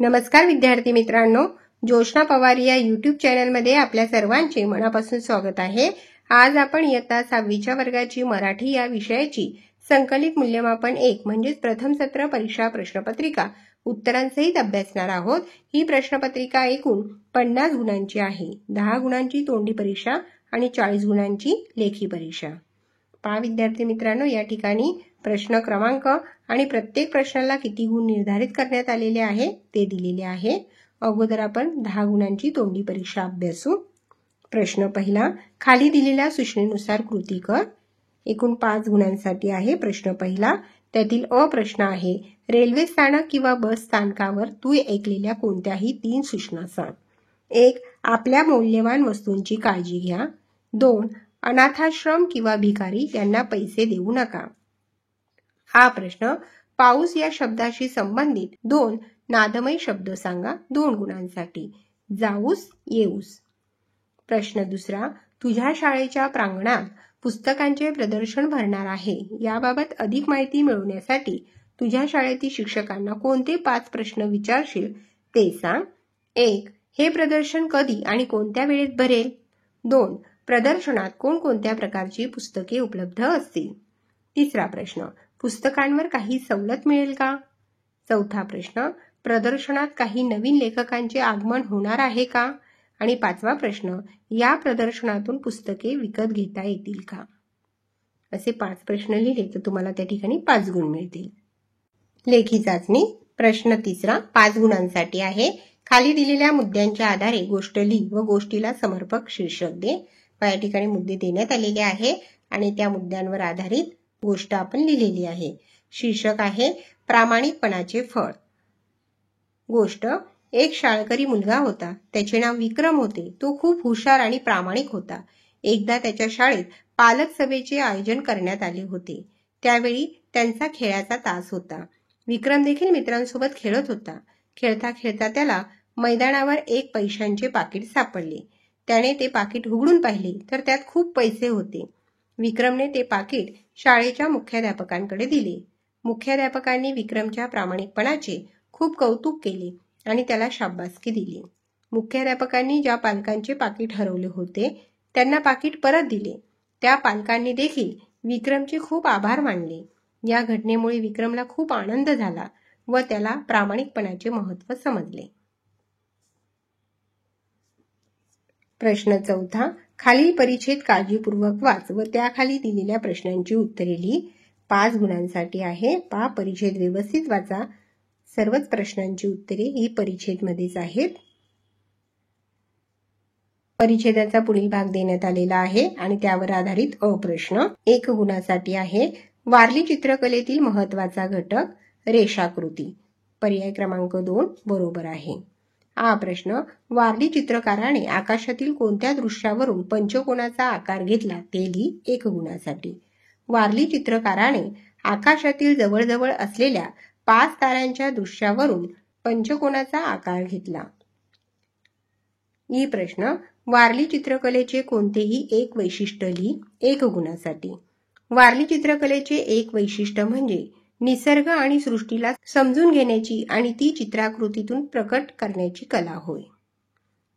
नमस्कार विद्यार्थी मित्रांनो, जोशना पवार या यूट्यूब चॅनलमध्ये आपल्या सर्वांचे मनापासून स्वागत आहे। आज आपण इयत्ता 6वीच्या वर्गाची मराठी या विषयाची संकलित मूल्यमापन 1 म्हणजेच प्रथम सत्र परीक्षा प्रश्नपत्रिका उत्तरांसहित अभ्यासणार आहोत। ही प्रश्नपत्रिका एकूण 50 गुणांची आहे। 10 गुणांची तोंडी परीक्षा आणि 40 गुणांची लेखी परीक्षा। पहा विद्यार्थी मित्रांनो, या ठिकाणी प्रश्न क्रमांक आणि प्रत्येक प्रश्नाला किती गुण निर्धारित करण्यात आलेले आहे ते दिलेले आहे। अगोदर आपण 10 गुणांची तोंडी परीक्षा अभ्यासू। प्रश्न पहिला, खाली दिलेल्या सूचनेनुसार कृती कर। एकूण 5 गुणांसाठी आहे प्रश्न पहिला। त्यातील अ प्रश्न आहे, रेल्वे स्थानक किंवा बस स्थानकावर तू ऐकलेल्या कोणत्याही 3 सूचना सांग। 1. आपल्या मौल्यवान वस्तूंची काळजी घ्या। 2. अनाथाश्रम किंवा भिकारी यांना पैसे देऊ नका। हा प्रश्न पाऊस या शब्दाशी संबंधित 2 नादमय शब्द सांगा 2 गुणांसाठी। जाऊस, येऊस। प्रश्न दुसरा, तुझ्या शाळेच्या प्रांगणात पुस्तकांचे प्रदर्शन भरणार आहे, याबाबत अधिक माहिती मिळवण्यासाठी तुझ्या शाळेतील शिक्षकांना कोणते 5 प्रश्न विचारशील ते सांग। 1. हे प्रदर्शन कधी आणि कोणत्या वेळेत भरेल। 2. प्रदर्शनात कोणकोणत्या प्रकारची पुस्तके उपलब्ध असतील। तिसरा प्रश्न, पुस्तकांवर काही सवलत मिळेल का। चौथा प्रश्न, प्रदर्शनात काही नवीन लेखकांचे आगमन होणार आहे का। आणि 5वा प्रश्न, या प्रदर्शनातून पुस्तके विकत घेता येतील का। असे 5 प्रश्न लिहिले तर तुम्हाला त्या ठिकाणी 5 गुण मिळतील। लेखी चाचणी प्रश्न तिसरा 5 गुणांसाठी आहे। खाली दिलेल्या मुद्द्यांच्या आधारे गोष्ट लिही व गोष्टीला समर्पक शीर्षक दे। या ठिकाणी मुद्दे देण्यात आलेले आहे आणि त्या मुद्द्यांवर आधारित गोष्ट आपण लिहिलेली आहे। शीर्षक आहे प्रामाणिकपणाचे फळ। गोष्ट, एक शाळकरी मुलगा होता, त्याचे नाव विक्रम होते। तो खूप हुशार आणि प्रामाणिक होता। एकदा त्याच्या शाळेत पालक सभेचे आयोजन करण्यात आले होते। त्यावेळी त्यांचा खेळाचा तास होता। विक्रम देखील मित्रांसोबत खेळत होता। खेळता खेळता त्याला मैदानावर एक पैशांचे पाकिट सापडले। त्याने ते पाकिट उघडून पाहिले तर त्यात खूप पैसे होते। विक्रमने ते पाकिट शाळेच्या मुख्याध्यापकांकडे दिले। मुख्याध्यापकांनी विक्रमच्या प्रामाणिकपणाचे खूप कौतुक केले आणि त्याला शाबासकी दिली। मुख्याध्यापकांनी ज्या पालकांचे पाकिट हरवले होते त्यांना पाकिट परत दिले। त्या पालकांनी देखील विक्रमचे खूप आभार मानले। या घटनेमुळे विक्रमला खूप आनंद झाला व त्याला प्रामाणिकपणाचे महत्त्व समजले। प्रश्न चौथा, खालील परिच्छेद काळजीपूर्वक वाच व त्याखाली दिलेल्या प्रश्नांची उत्तरे लिही। 5 गुणांसाठी आहे। पहा परिच्छेद व्यवस्थित वाचा। सर्वच प्रश्नांची उत्तरे ही परिच्छेदमध्येच आहेत। परिच्छेदाचा पुढील भाग देण्यात आलेला आहे आणि त्यावर आधारित अ प्रश्न 1 गुणासाठी आहे। वारली चित्रकलेतील महत्त्वाचा घटक रेषाकृती। पर्याय क्रमांक 2 बरोबर आहे। हा प्रश्न, वारली चित्रकाराने आकाशातील कोणत्या दृश्यावरून पंचकोनाचा आकार घेतला ते लिही 1 गुणासाठी। वारली चित्रकाराने आकाशातील जवळजवळ असलेल्या 5 ताऱ्यांच्या दृश्यावरून पंचकोनाचा आकार घेतला। ही प्रश्न, वारली चित्रकलेचे कोणतेही एक वैशिष्ट्य लिही 1 गुणासाठी। वारली चित्रकलेचे एक वैशिष्ट्य म्हणजे निसर्ग आणि सृष्टीला समजून घेण्याची आणि ती चित्राकृतीतून प्रकट करण्याची कला होय।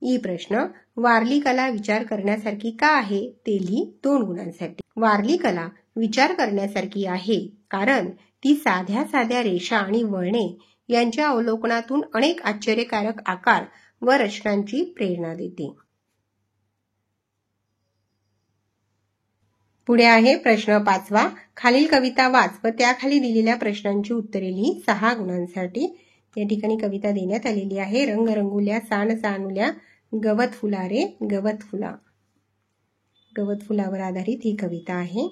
ही प्रश्न, वारली कला विचार करण्यासारखी का आहे ते लिही 2 गुणांसाठी। वारली कला विचार करण्यासारखी आहे कारण ती साध्या साध्या रेषा आणि वळणे यांच्या अवलोकनातून अनेक आश्चर्यकारक आकार व रचनांची प्रेरणा देते। पुढे आहे प्रश्न 5वा, खालील कविता वाच व त्याखाली दिलेल्या प्रश्नांची उत्तरे लिही 6 गुणांसाठी। या ठिकाणी कविता देण्यात आलेली आहे। रंगरंगुल्या सान सानुल्या गवत फुला रे गवत फुला। गवत फुलावर आधारित ही कविता आहे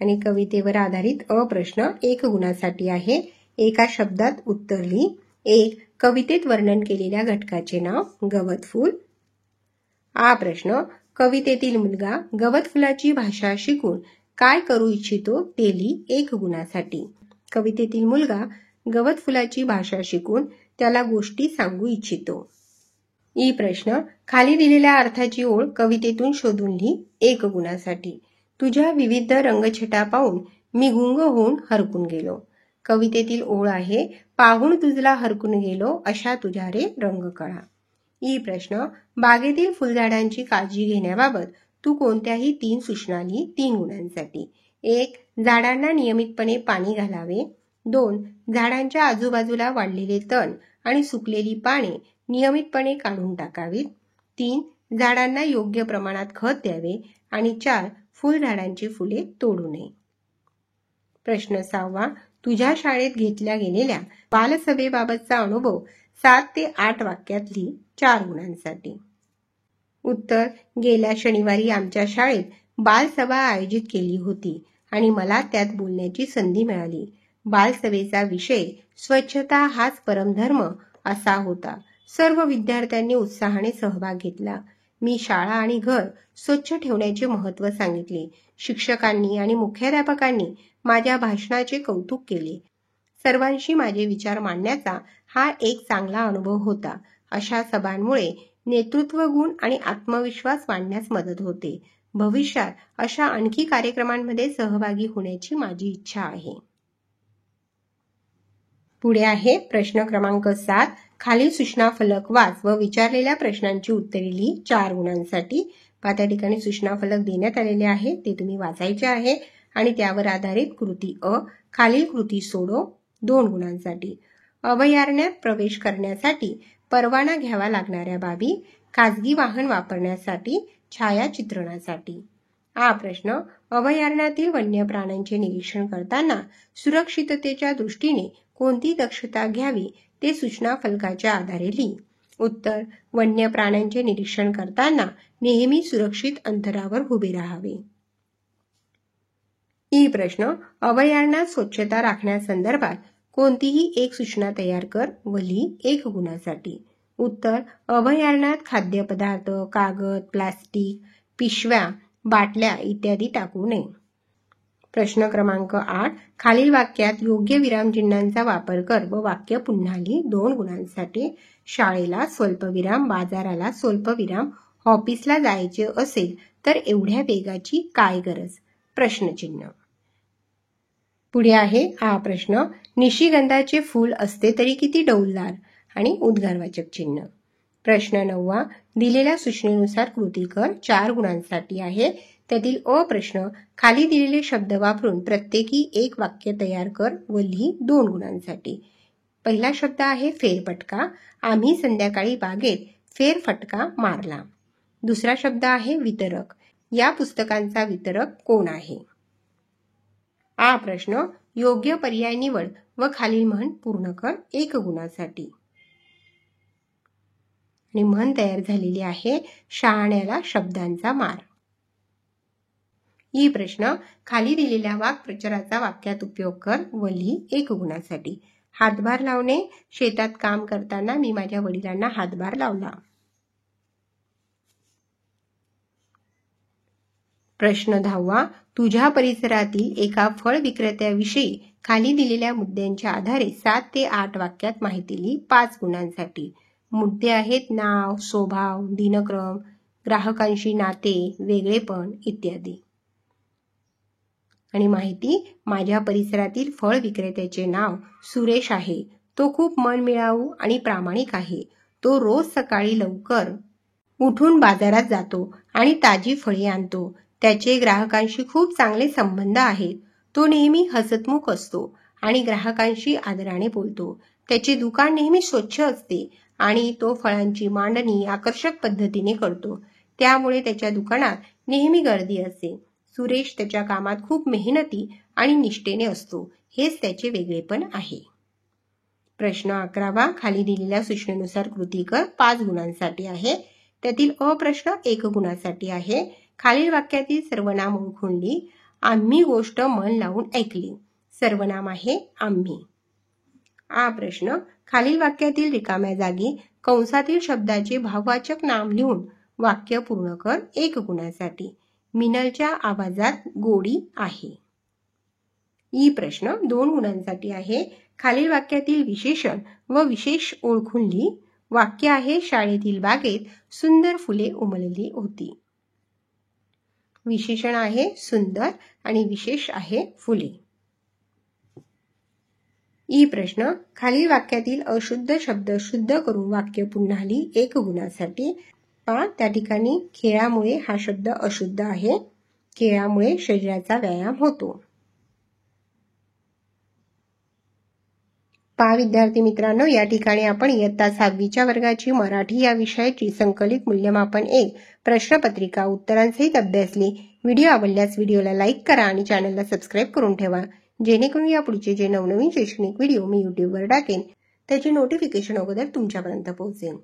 आणि कवितेवर आधारित अ प्रश्न 1 गुणासाठी आहे। एका शब्दात उत्तर लिही। 1. कवितेत वर्णन केलेल्या घटकाचे नाव गवत फूल। हा प्रश्न, कवितेतील मुलगा गवत फुलाची भाषा शिकून काय करू इच्छितो ते लिही 1 गुणासाठी। कवितेतील मुलगा गवत फुलाची भाषा शिकून त्याला गोष्टी सांगू इच्छितो। ही प्रश्न, खाली दिलेल्या अर्थाची ओळ कवितेतून शोधून लिही 1 गुणासाठी। तुझ्या विविध रंगछटा पाहून मी गुंग होऊन हरकून गेलो। कवितेतील ओळ आहे, पाहून तुझला हरकून गेलो अशा तुझ्या रे रंग कळा. ई प्रश्न, बागेतील फुलझाडांची काळजी घेण्याबाबत तू कोणत्याही 3 सूचना लिही 3 गुणांसाठी. 1. झाडांना नियमितपणे पाणी घालावे. 2. झाडांच्या आजूबाजूला वाढलेले तण आणि सुकलेली पाने नियमितपणे काढून टाकावीत. 3. झाडांना योग्य प्रमाणात खत द्यावे. आणि 4. फुलझाडांची फुले तोडू नये. प्रश्न 6. तुझ्या शाळेत घेतल्या गेलेल्या बालसभेबाबतचा अनुभव 7 ते 8 वाक्यात लिही 4 गुणांसाठी. उत्तर, गेल्या शनिवारी आमच्या शाळेत बालसभा आयोजित केली होती आणि मला त्यात बोलण्याची संधी मिळाली. बालसभेचा विषय स्वच्छता हाच परमधर्म असा होता. सर्व विद्यार्थ्यांनी उत्साहाने सहभाग घेतला. मी शाळा आणि घर स्वच्छ ठेवण्याचे महत्त्व सांगितले. शिक्षकांनी आणि मुख्याध्यापकांनी माझ्या भाषणाचे कौतुक केले. सर्वांशी माझे विचार मांडण्याचा हा एक चांगला अनुभव होता. अशा सभांमुळे नेतृत्व गुण आणि आत्मविश्वास वाढण्यास मदत होते. भविष्यात अशा आणखी कार्यक्रमांमध्ये सहभागी होण्याची माझी इच्छा आहे. पुढे आहे प्रश्न क्रमांक 7. खालील सूचना फलक वाच व विचारलेल्या प्रश्नांची उत्तरे लिही 4 गुणांसाठी. त्या ठिकाणी सूचना फलक देण्यात आलेले आहे, ते तुम्ही वाचायचे आहे आणि त्यावर आधारित कृती अ, खालील कृती सोडव 2 गुणांसाठी. अभयारण्यात प्रवेश करण्यासाठी परवाना घ्यावा लागणाऱ्या बाबी, खाजगी वाहन वापरण्यासाठी, छायाचित्रणासाठी. हा प्रश्न, अभयारण्यातील वन्य प्राण्यांचे निरीक्षण करताना सुरक्षिततेच्या दृष्टीने कोणती दक्षता घ्यावी ते सूचना फलकाच्या आधारे लिही. उत्तर, वन्य प्राण्यांचे निरीक्षण करताना नेहमी सुरक्षित अंतरावर उभे राहावे. ई प्रश्न, अभयारण्यात स्वच्छता राखण्यासंदर्भात कोणतीही एक सूचना तयार कर व लिही 1 गुणासाठी. उत्तर, अभयारण्यात खाद्यपदार्थ, कागद, प्लास्टिक, पिशव्या, बाटल्या इत्यादी टाकू नये. प्रश्न क्रमांक 8. खालील वाक्यात योग्य विरामचिन्हांचा वापर कर व वाक्य पुन्हा लिही 2 गुणांसाठी. शाळेला स्वल्पविराम, बाजाराला स्वल्पविराम, ऑफिसला जायचे असेल तर एवढ्या वेगाची काय गरज? प्रश्नचिन्ह. पुढे आहे हा प्रश्न, निशिगंधाचे फूल असते तरी किती डौलदार आणि उद्गारवाचक चिन्ह. प्रश्न 9. दिलेल्या सूचनेनुसार कृती कर 4 गुणांसाठी आहे. त्यातील अ प्रश्न, खाली दिलेले शब्द वापरून प्रत्येकी 1 वाक्य तयार कर व लिही 2 गुणांसाठी. पहिला शब्द आहे फेरफटका. आम्ही संध्याकाळी बागेत फेरफटका मारला. दुसरा शब्द आहे वितरक. या पुस्तकांचा वितरक कोण आहे? हा प्रश्न, योग्य पर्याय निवड व खालील म्हण पूर्ण कर 1 गुणासाठी. आणि म्हण तयार झालेली आहे, शहाण्याला शब्दांचा मार. ही प्रश्न, खाली दिलेल्या वाक्प्रचाराचा वाक्यात उपयोग कर व लिही 1 गुणासाठी. हातभार लावणे. शेतात काम करताना मी माझ्या वडिलांना हातभार लावला. प्रश्न 10. तुझ्या परिसरातील एका फळ विक्रेत्याविषयी खाली दिलेल्या मुद्द्यांच्या आधारे 7 ते 8 वाक्यात माहिती लिही 5 गुणांसाठी. मुद्दे आहेत नाव, स्वभाव, दिनक्रम, ग्राहकांशी नाते, वेगळेपण इत्यादी. आणि माहिती, माझ्या परिसरातील फळ विक्रेत्याचे नाव सुरेश आहे. तो खूप मनमिळावू आणि प्रामाणिक आहे. तो रोज सकाळी लवकर उठून बाजारात जातो आणि ताजी फळे आणतो. त्याचे ग्राहकांशी खूप चांगले संबंध आहेत. तो नेहमी हसतमुख असतो आणि ग्राहकांशी आदराने बोलतो. त्याचे दुकान नेहमी स्वच्छ असते आणि तो फळांची मांडणी आकर्षक पद्धतीने करतो. त्यामुळे त्याच्या दुकानात नेहमी गर्दी असते. सुरेश त्याच्या कामात खूप मेहनती आणि निष्ठेने असतो. हेच त्याचे वेगळेपण आहे. प्रश्न 11. खाली दिलेल्या सूचनेनुसार कृती कर 5 गुणांसाठी आहे. त्यातील अ प्रश्न 1 गुणासाठी आहे. खालील वाक्यातील सर्वनाम ओळखून लिही. आम्ही गोष्ट मन लावून ऐकली. सर्वनाम आहे आम्ही. आ प्रश्न, खालील वाक्यातील रिकाम्या जागी कंसातील शब्दाचे भाववाचक नाम लिहून वाक्य पूर्ण कर 1 गुणासाठी. मिनलच्या आवाजात गोडी आहे. ई प्रश्न 2 गुणांसाठी आहे. खालील वाक्यातील विशेषण व विशेष ओळखून लिही. वाक्य आहे, शाळेतील बागेत सुंदर फुले उमलली होती. विशेषण आहे सुंदर आणि विशेष आहे फुले. ई प्रश्न, खालील वाक्यातील अशुद्ध शब्द शुद्ध करून वाक्य पुन्हा लिही 1 गुणासाठी. पहा, त्या ठिकाणी खेळामुळे हा शब्द अशुद्ध आहे. खेळामुळे शरीराचा व्यायाम होतो. पहा विद्यार्थी मित्रांनो, या ठिकाणी आपण इयत्ता 6वीच्या वर्गाची मराठी या विषयाची संकलित मूल्यमापन 1 प्रश्नपत्रिका उत्तरांसहित अभ्यासली. व्हिडिओ आवडल्यास व्हिडिओला लाईक करा आणि चॅनलला सबस्क्राईब करून ठेवा, जेणेकरून या पुढचे जे नवनवीन शैक्षणिक व्हिडिओ मी यूट्यूबवर टाकेन त्याचे नोटिफिकेशन अगोदर तुमच्यापर्यंत पोहोचेल.